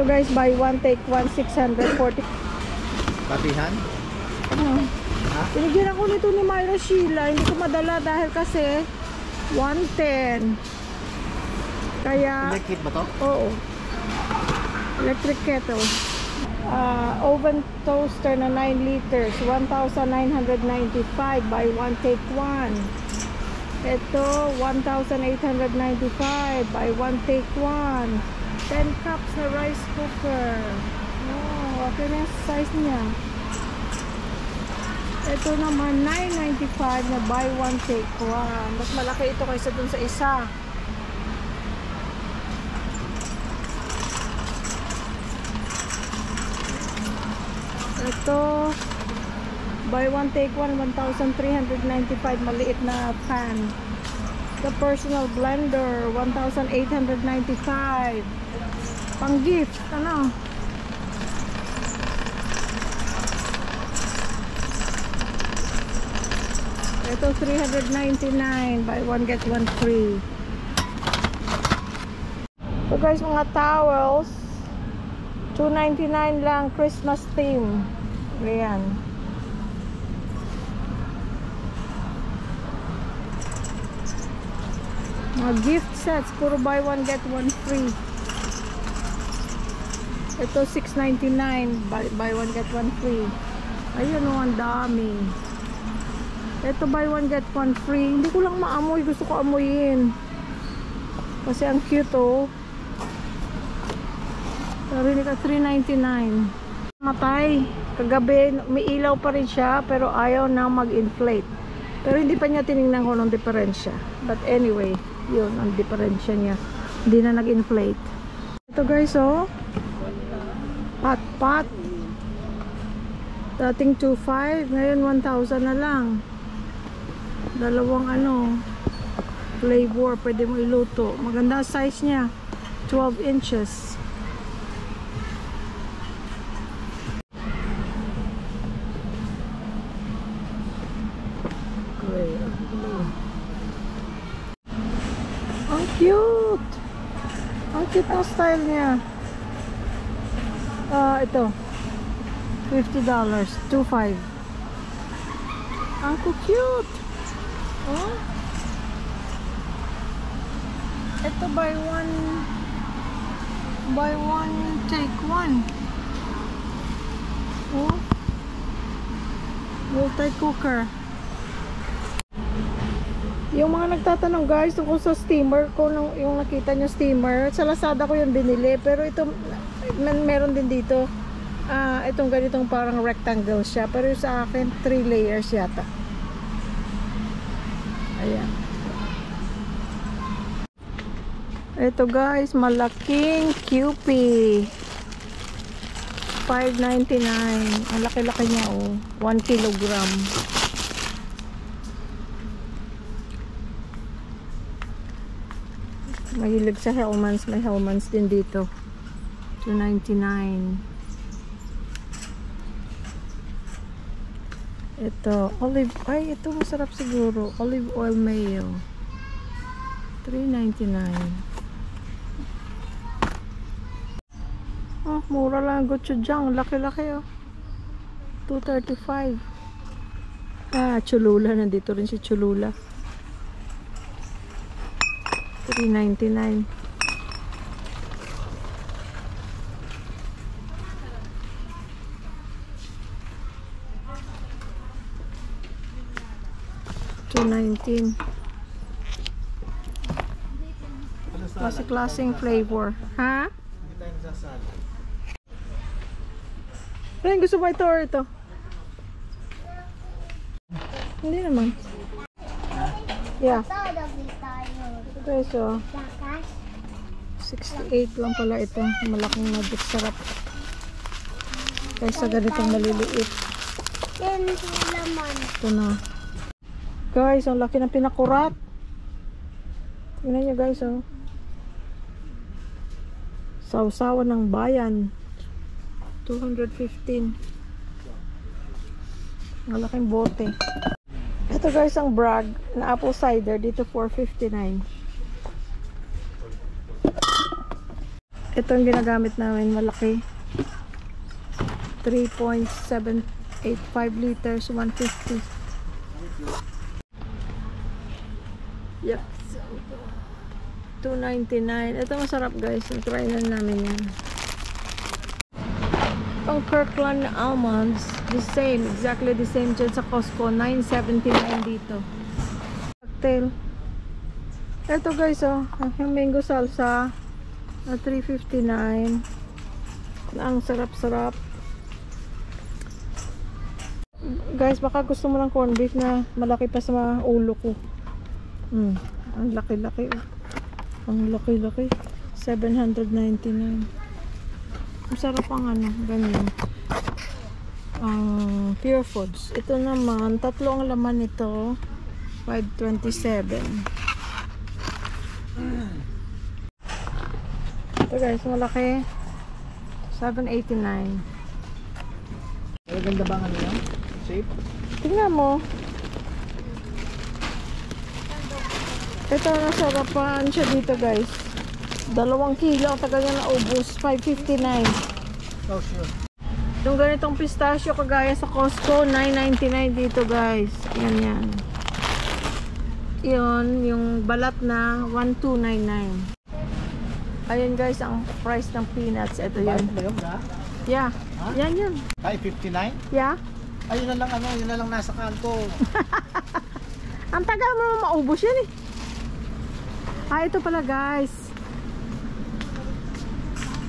Ito guys, buy one take one, 640. Patihan? Binigyan ako nito ni Myra Sheila. Hindi ko madala dahil kasi 110. Kaya Electric ba to? oo, electric kettle. Oven toaster na 9 liters, 1,995. Buy one take one. Ito 1,895. Buy one take one. 10 cups na rice cooker. Oh, okay na yung size niya. Ito naman 995 na buy one take one. Mas malaki ito kaysa dun sa isa. Ito buy one take one, 1,395. Maliit na pan. The personal blender 1,895. Pang gift, ano? Ito 399. Buy one get one free. So guys, mga towels 299 lang, Christmas theme. Ayan. Mga gift sets, puro buy one get one free. Ito 699. Buy one get one free. Ayun o, ang dami. Ito buy one get one free. Hindi ko lang maamoy, gusto ko amuyin kasi ang cute oh. Pero hindi ka 399. Matay. Kagabi may ilaw pa rin siya pero ayaw na mag-inflate. Pero hindi pa niya tinignan ko ng diferensya. But anyway, yun ang diferensya niya. Hindi na nag-inflate. Ito guys oh, pot dating 2,500, ngayon 1,000 na lang. Dalawang ano, flavor, pwede mo iluto. Maganda size niya, 12 inches. Ang cute! Ang cute ng style niya. Ito $50, 2,500. Ang cute! Oh. Ito buy one take one. Oh. Multi-cooker. Yung mga nagtatanong guys tungkol sa steamer ko, yung nakita nyo steamer, sa Lazada ko yung binili, pero ito meron din dito. Itong ganitong parang rectangle siya, pero sa akin 3 layers yata. Ayan. Ito guys, malaking Kewpie. $5.99. Ang laki-laki niya oh. 1 kilogram. Mahilig sa Hellmann's. May Hellmann's din dito. $2.99. Ito, olive, ay ito masarap siguro, olive oil mayo, $3.99. Oh, mura lang gochujang, laki-laki oh, $2.35. Cholula, nandito rin si Cholula, $3.99. $2.19. Klaseng flavor. Ha? Ren, gusto ba ito or ito? Hindi naman. Yeah. Okay, so 68 lang pala ito. Malaking magic sarap. Kaysa ganitong maliliit. Ito na. Guys, ang laki ng pinakurat. Tingnan nyo guys, oh. Sausawan ng bayan. 215. Ang laking bote. Ito guys, ang Bragg na apple cider. Dito $4.59. Ito yung ginagamit namin, malaki. 3.785 liters, 150. Yep. So, $2.99. Ito masarap guys. Try na namin yan. Ang Kirkland almonds, the same. Exactly the same dyan sa Costco. $9.79 dito. Cocktail. Ito guys, oh. Yung mango salsa. $3.59. Ang sarap-sarap. Guys, baka gusto mo ng corned beef na malaki pa sa mga ulo ko. Ang laki-laki. Ang laki-laki. $799. Masarap ang ano, ganyan. Pure Foods. Ito naman, tatlo ang laman nito. $5.27. Ito guys, malaki. $7.89. Maganda ba ang ano yan? Shape? Tingnan mo. Ito, nasarapan siya dito guys. 2 kilo, tagal niya naubos. $5.59. Oh, sure. Yung ganitong pistachio kagaya sa Costco, $9.99 dito guys. Yan. Yun, yung balat na $1.299. Ayun guys, ang price ng peanuts. Ito yun. Yeah. Huh? Yan. $5.59? Yeah. Ayun na lang ano, yun na lang nasa kanto. Ang tagal mo maubos yan eh. Ito pala guys.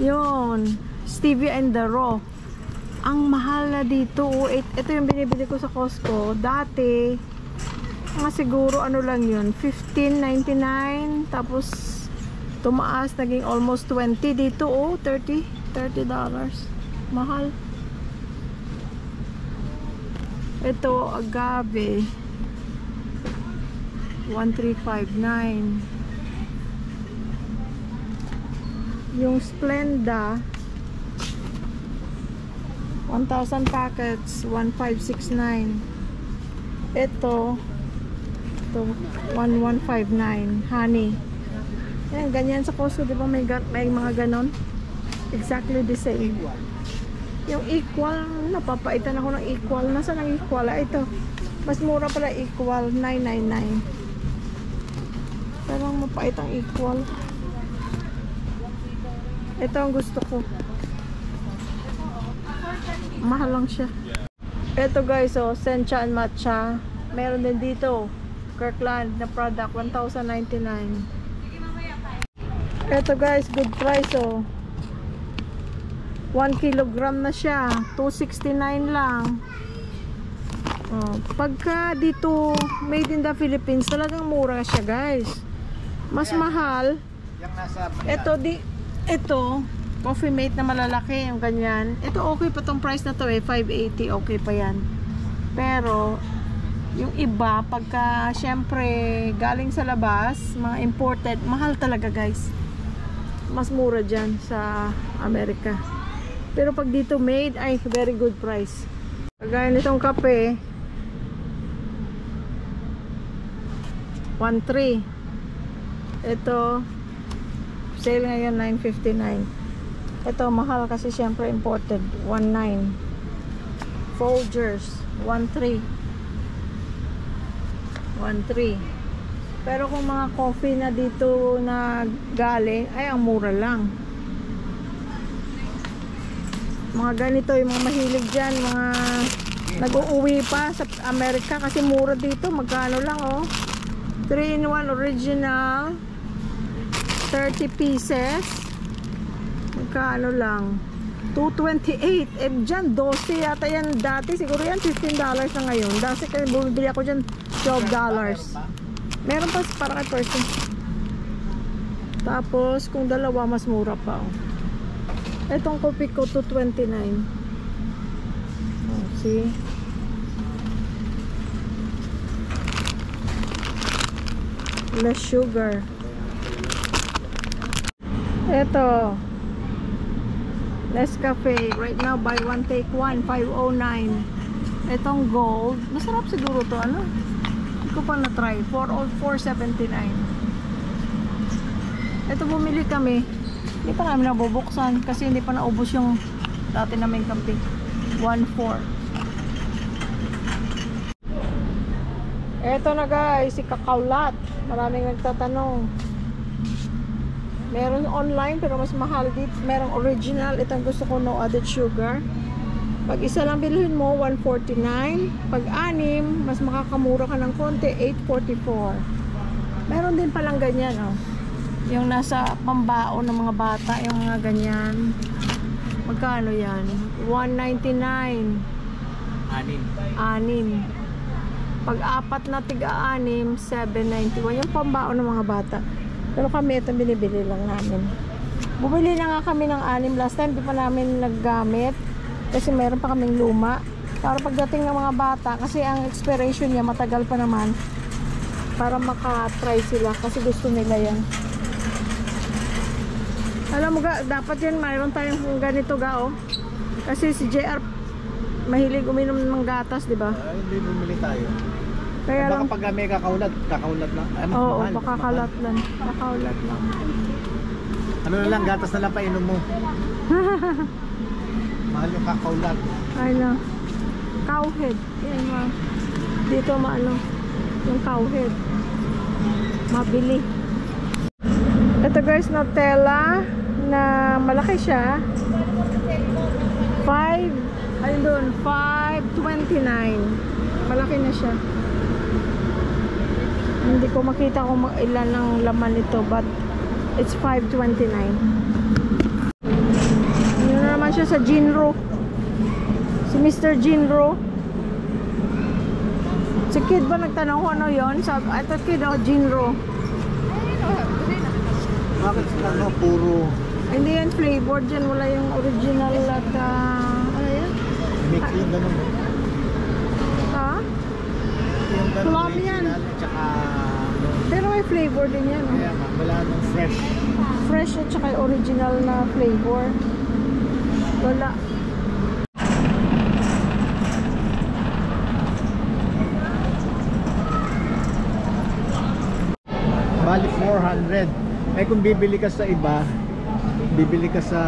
Yun. Stevia and the raw. Ang mahal na dito. Ito yung binibili ko sa Costco. Dati, mga siguro ano lang yun. $15.99. Tapos, tumaas. Naging almost $20 dito. $30. Mahal. Ito, agave. $13.59. Yung Splenda 1,000 packets $1,569. Ito 1,159. Honey. Yan, ganyan sa Costco, di ba may mga ganon? Exactly the same. Yung Equal, napapaitan ako ng Equal. Nasaan ang Equal? Ito. Mas mura pala Equal, $9.99. Pero mapait ang Equal. Ito ang gusto ko. Mahal lang siya. Ito guys, Sencha and Matcha. Meron din dito. Kirkland na product, $1,099. Ito guys, good price 1 kilogram na siya. $2.69 lang. Pagka dito made in the Philippines, talagang mura siya guys. Mas mahal. Yung nasa Ito, Coffee Mate na malalaki, yung ganyan. Ito okay pa tong price na to $5.80, okay pa yan. Pero yung iba, pagka syempre galing sa labas, mga imported, mahal talaga guys. Mas mura dyan sa Amerika. Pero pag dito made, ay very good price. Kagaya nitong kape, 1.3. Ito sale ngayon $9.59. Ito mahal kasi syempre imported, 1.9. Folgers 1.3. Pero kung mga coffee na dito na galing, ay ang mura lang. Mga ganito, yung mga mahilig dyan, mga nag-uuwi pa sa Amerika kasi mura dito. Magkano lang 3-in-1 original, 30 pieces. Magkano lang? $2.28. Dyan, 12 yata yan dati. Siguro yan, $15 na ngayon. Dati kasi bumibili ako dyan, $12. Meron pa para kay person. Tapos, kung dalawa, mas mura pa. Itong kopi ko, $2.29. See? Less sugar. Ito Nescafe, right now buy one take one, $5.09. Itong gold, masarap siguro to, ano? Hindi ko pa na-try. $4.79. Ito bumili kami Hindi pa namin nabubuksan kasi hindi pa naubos yung dati namin kape. 1.4. Eto na guys, si Kakaulat. Maraming nagtatanong. Meron online pero mas mahal dito. Merong original. Itong gusto ko, no added sugar. Pag isa lang bilhin mo, 149. Pag anim, mas makakamura ka ng konti, 844. Meron din palang ganyan, oh. Yung nasa pambao ng mga bata, yung mga ganyan. Magkano yan? 199. Anim. Pag apat na tiga-anim, 791. Yung pambao ng mga bata. Pero kami, ito binibili lang namin. Bumili na nga kami ng anim last time. Di pa namin naggamit. Kasi meron pa kaming luma. Para pagdating ng mga bata, kasi ang expiration niya matagal pa naman. Para maka-try sila. Kasi gusto nila yan. Alam mo ga, dapat yan mayroon tayong ganito ga, oh. Kasi si JR mahilig uminom ng gatas, di ba? Hindi bumili tayo. Kaya Baka lang pag may kakaulat lang. Ay, mas oo, mahal, baka mas kalat lang. Kakaulat lang. Ano na lang, gatas na lang painom mo. Mahal yung kakaulat. Ay na. Cowhead. Yan ma. Dito maano. Yung cowhead. Mabili. Ito guys, Nutella na malaki siya. 5.29. Malaki na siya. Hindi ko makita kung ilan ang laman nito, but it's 5.29. Yun na naman siya sa Jinro. Si Mr. Jinro. Si kid ba nagtanong ko ano yun? Sabi, I thought kid ako Jinro. Bakit sila puro Hindi yan flavored dyan. Wala yung original at ano yan? mix yung ganun? Ha? Yung ganun Plum yan. original, tsaka Pero may flavor din yan. Oh. kaya wala nung fresh. Fresh at saka original na flavor. Wala. Bali 400. Eh kung bibili ka sa iba, bibili ka sa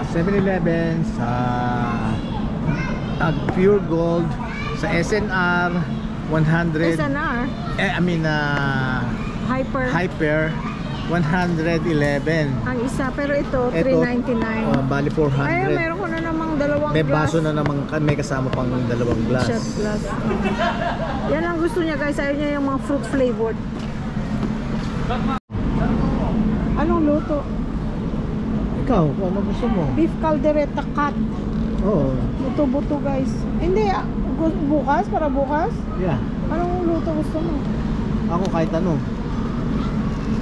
7-Eleven, sa Pure Gold, sa SNR 100. SNR. I mean Hyper. 111. Ang isa. Pero ito, Ito, 399. bali 400. Ay, meron ko na namang dalawang May glass. baso na naman, may kasama pang dalawang glass. Shot glass. Yan ang gusto niya guys. Ayaw niya yung mga fruit flavored. Anong luto? Ikaw, kung ano gusto mo? Beef caldereta cut. Oo. Buto-buto guys. Hindi, bukas? Para bukas? Yeah. Anong luto gusto mo? Ako kahit ano.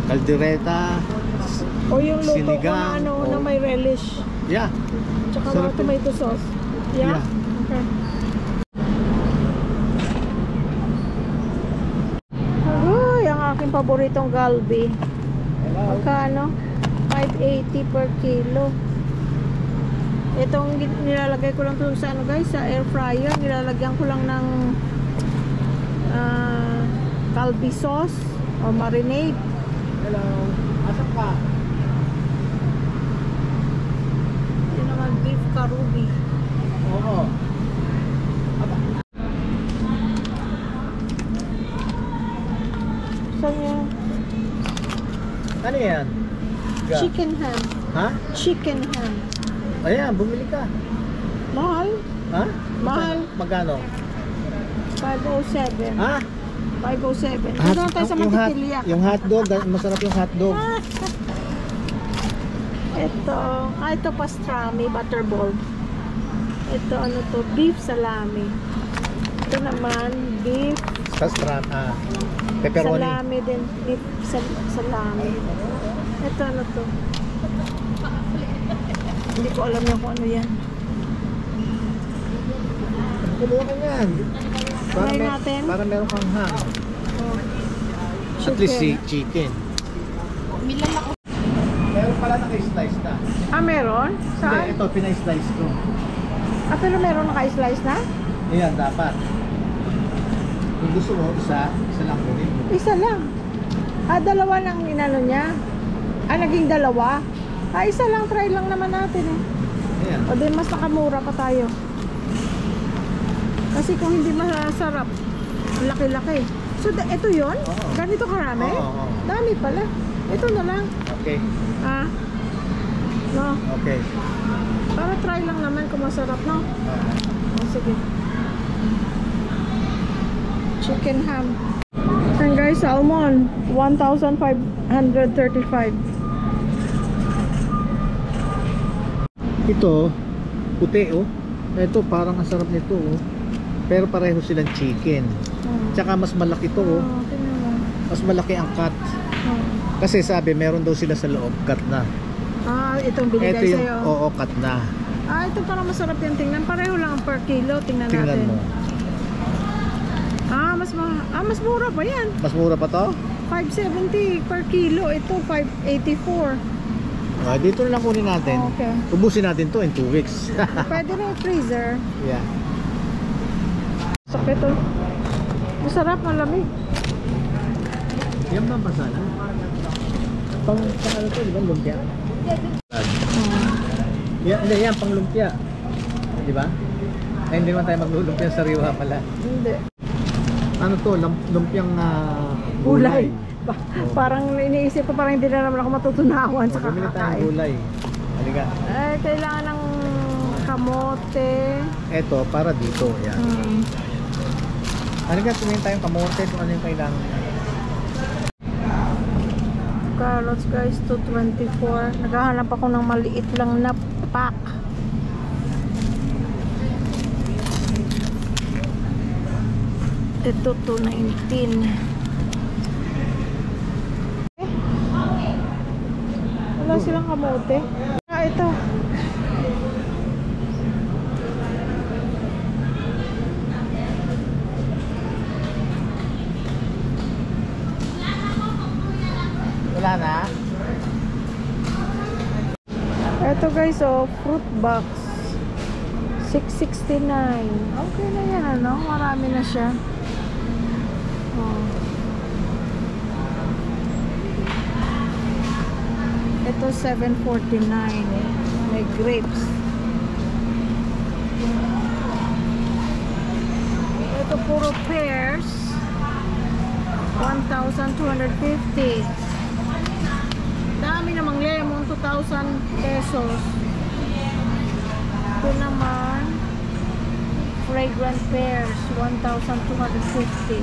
Caldereta. O yung luto ko Sinigang, na ano, o- na may relish. Yeah. Tsaka Sarap mga tomato sauce. Yeah? Yeah. Okay. Ay, ang aking paboritong galbi. Hello. Magkano? 580 per kilo. Itong nilalagay ko lang to sa ano guys, sa air fryer. Nilalagyan ko lang ng kalbi sauce or marinade. Hello. Asan ka? Yun naman beef karubi. Oo. Saan yan? Ano yan? Ga. Chicken ham. Ha? Chicken ham. Ayan, bumili ka. Mahal? Ha? Mahal. Magkano? 507. Ha? 507. Ito na tayo sa Mantiquilla. Yung hotdog, masarap yung hotdog. Ito pastrami, butterball. Ito ano to, beef salami. Ito naman, beef Pepperoni. salami din. Beef salami. Ito ano to. Hindi ko alam na kung ano yan. Kuluha ka yan. Try natin. Para meron kang ham. Oh. At least chicken. Meron pala naka-slice na. Ah, meron? Hindi, Saan? ito pinay-slice ko. Ah, pero meron naka-slice na? Ayan, dapat. Kung gusto mo, isa lang kunin mo. Isa lang. Ah, dalawa lang inano niya. Ah, naging dalawa? Ah, isa lang, try lang naman natin eh. Ayan. O din mas nakamura pa tayo. Kasi kung hindi masarap, laki-laki. So, ito yon? Oo. Ganito karami? Oo. Dami pala. Ito na lang. Okay. Ah. No. Okay. Para try lang naman kung masarap, no? Oh, sige. Chicken ham. And guys, salmon. 1,535. Ito, puti oh. Ito, parang ang sarap nito oh. Pero pareho silang chicken. Tsaka mas malaki to oh. Tingnan mo. Mas malaki ang cut. Kasi sabi, meron daw sila sa loob, cut na. Ah, itong binigay Ito yung, sa'yo. oo, cut na. Ah, ito parang masarap yung tingnan. Pareho lang per kilo. Tingnan Tingnan natin. mo. Ah, mas mura pa yan. Mas mura pa to? 570 per kilo. Ito, 584. Ah, dito na lang kunin natin. Okay. Ubusin natin to in 2 weeks. Pwede na yung freezer. Yeah. Sakit to. Masarap, malamig. Yan ba masala? Pang ano to, di ba? Lumpia? Yan, hindi, yan, pang lumpia. Di ba? Ay, hindi naman tayo maglulumpia sa sariwa pala. Hindi. Ano to? Lumpiang Gulay. Oh. Parang iniisip ko parang hindi na naman ako matutunawan sa Bumili tayong kakakain. gulay. Halika. Eh, kailangan ng kamote. Eto, para dito. Yan. Halika, tumingin tayong kamote kung ano yung kailangan. Carrots guys, 224. Naghahanap ako ng maliit lang na pack. Ito, 219. Wala silang kamote. Ah, ito. Wala na? Ito guys, oh, fruit box. 669. Okay na yan, ano? Marami na siya. Oh. Ito 749. May grapes. Ito puro pears. 1,250. Dami namang lemon, 2,000 pesos. Ito naman fragrant pears, 1,250.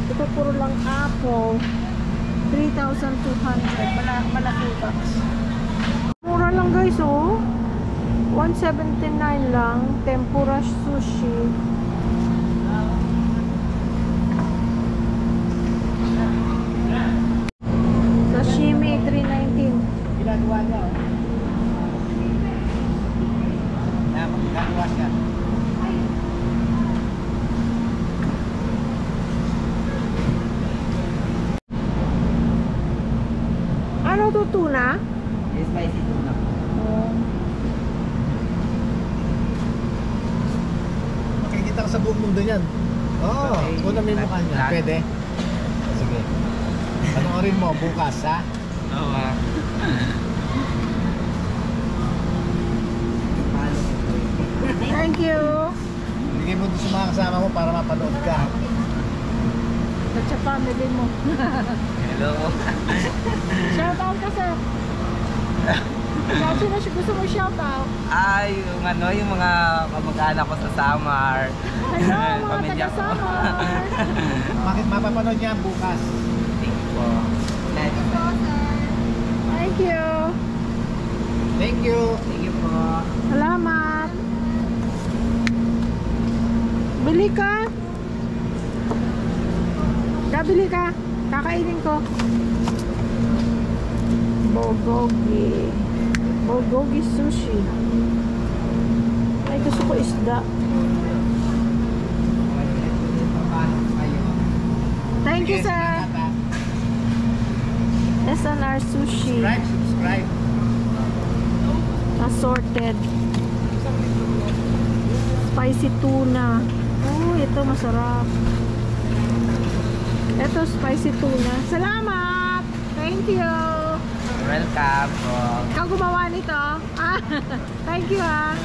Ito puro lang apple, 3,200. Malaki box. Mura lang guys, oh. 179 lang. Tempura sushi. Sashimi, 319. Ginagawa niya oh. Ginagawa siya. Ano to, tuna? Spicy tuna. Makikita ka sa buong mundo niyan. Oo, una may mukha niya. Pwede? Sige. Panoorin mo bukas, ha? Oo. Thank you. Bigay mo doon sa mga kasama mo para mapanood ka. At sa family mo. Hello. Shout out ka, sir. Sino siya gusto mo shout out? Ay, yung ano, yung mga kamag-anak ko sa Samar. Hello, mga Pamilya ko. taga-Samar. Bakit mapapanood niya bukas? Thank you po. Thank you. Thank you. Thank you po. Salamat. Bili ka. Bili ka. Kakainin ko. Bulgogi. Bulgogi sushi. Ay, gusto ko isda. Thank you, sir. SNR Sushi. Subscribe. Assorted. Spicy tuna. Oh, ito masarap. Ito spicy tuna. Salamat! Thank you. Welcome po. Ikaw gumawa nito? Ah, thank you ha.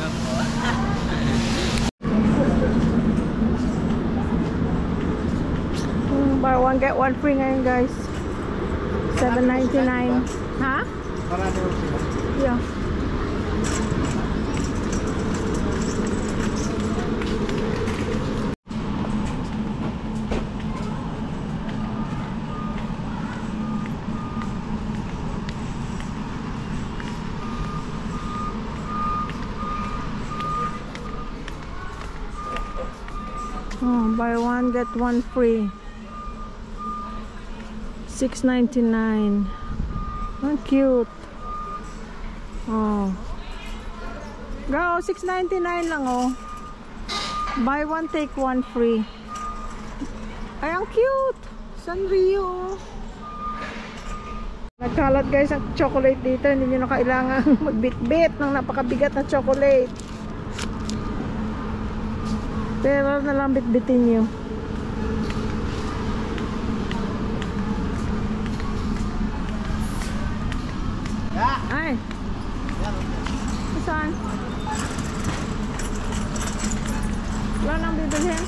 Buy one get one free ngayon guys. $7.99. Ha? Marami rin sila. Yeah. Oh, buy one get one free. $6.99. Ang cute. Oh. Go, $6.99 lang oh. Buy one take one free. Ay, ang cute. Sanrio. Oh. Nagkalat guys ang chocolate dito. Hindi nyo na kailangan magbitbit ng napakabigat na chocolate. Pero na lang bitbitin nyo. Ay. Saan? Wala nang bibilhin.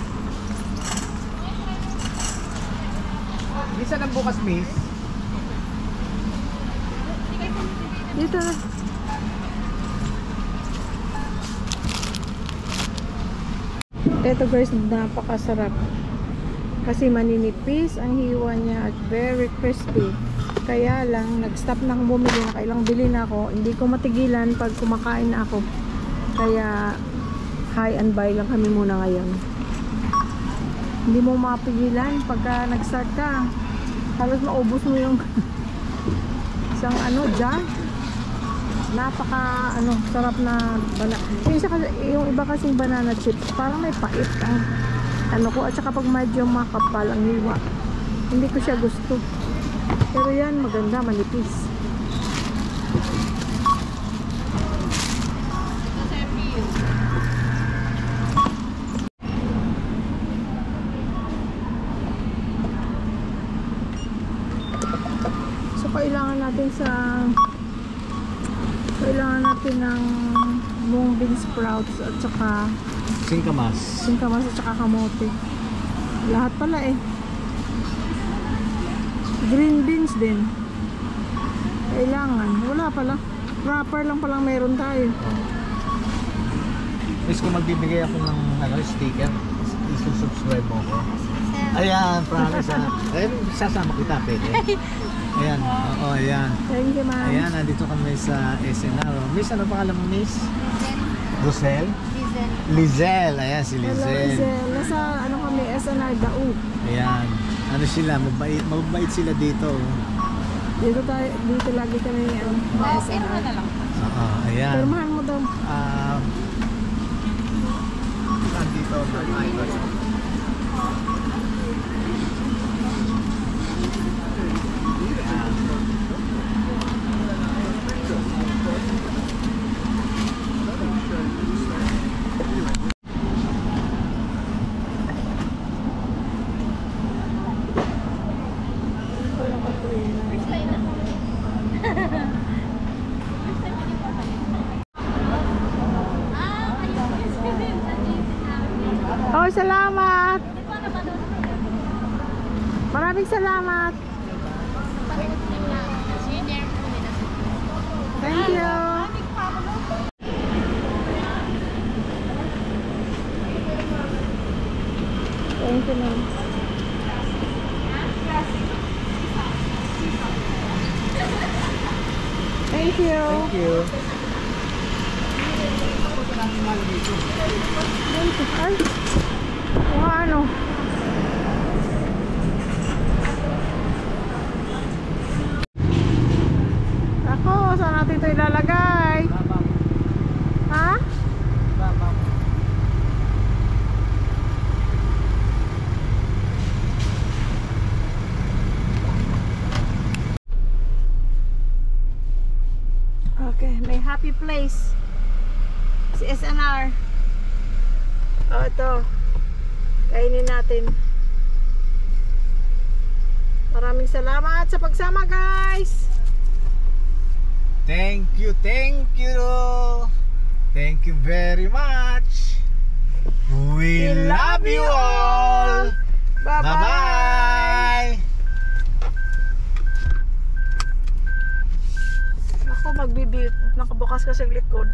Bisa ng bukas, miss. Dito na. Ito guys, napakasarap. Kasi maninipis ang hiwa niya at very crispy. Kaya lang, nag-stop na akong bumili. Nakailang bili na ako. Hindi ko matigilan pag kumakain na ako. Kaya, high and buy lang kami muna ngayon. Hindi mo mapigilan pagka nag-start ka. Halos maubos mo yung isang jar. Napaka sarap na yung iba kasing banana chips parang may pait ang ko, at saka pag medyo makapal ang hiwa, hindi ko siya gusto. Pero yan maganda, manipis. So kailangan natin ng mung bean sprouts at saka Singkamas at saka kamote. Lahat pala eh. Green beans din. Kailangan. Wala pala. Wrapper lang palang meron tayo. Miss, kung magbibigay ako ng sticker, isusubscribe mo ko. Ayan, promise ha. Ayun, sasama kita, pwede. Ayan, oo, ayan. Thank you, ma'am. Ayan, nandito kami sa SNR. Miss, ano pangalan mo, Miss? Rosel? Lizel. Ayan, si Hello, Lizel. Lizel. Nasa kami, SNR Dao. Ayan. Ano sila, mabait sila dito. Dito lagi kami SNR. Oo, ayan. Permahan mo daw. Nandito. Oh, salamat. Maraming salamat. Thank you. Thank you, ma'am. Thank you. Thank you. Ay, ano? Ako, saan natin ito ilalagay? Ha? Okay, may happy place. Si SNR. Oh, ito. Kainin natin. Maraming salamat sa pagsama, guys. Thank you, thank you. Thank you very much. We love you all. Bye-bye. Bye-bye. Ako, nakabukas kasi ang likod.